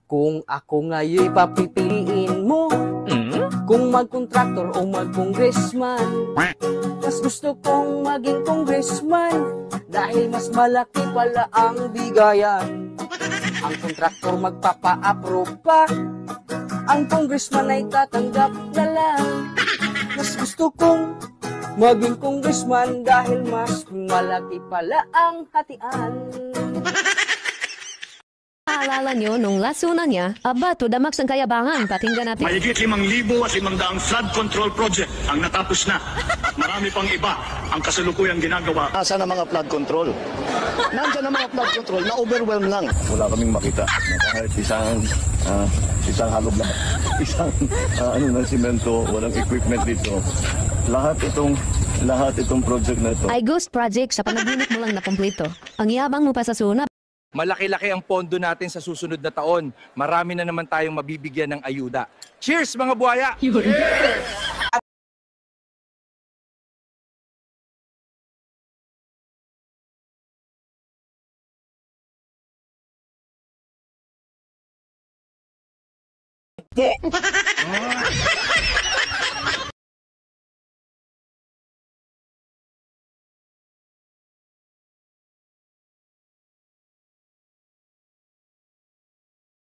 Kung ako ngayon papipiliin mo, kung mag-contractor o mag-congressman, mas gusto kong maging congressman dahil mas malaki pala ang bigayan. Ang contractor magpapa-approve pa, ang congressman ay tatanggap na lang. Mas gusto kong maging congressman dahil mas malaki pala ang hatian. Naalala nyo nung lasuna niya, aba, to the max ang kayabangan. Patinggan natin. Mahigit 5,500 flood control project ang natapos na. At marami pang iba ang kasalukuyang ginagawa. Nasaan ang mga flood control? Nandiyan ang mga flood control, na-overwhelm lang. Wala kaming makita. Kahit isang halog lang. Ng simento, walang equipment dito. Lahat itong project na ito. Ay ghost project sa panaginip mo lang na kumpleto. Ang yabang mo pa sa suna. Malaki-laki ang pondo natin sa susunod na taon. Marami na naman tayong mabibigyan ng ayuda. Cheers mga buhaya!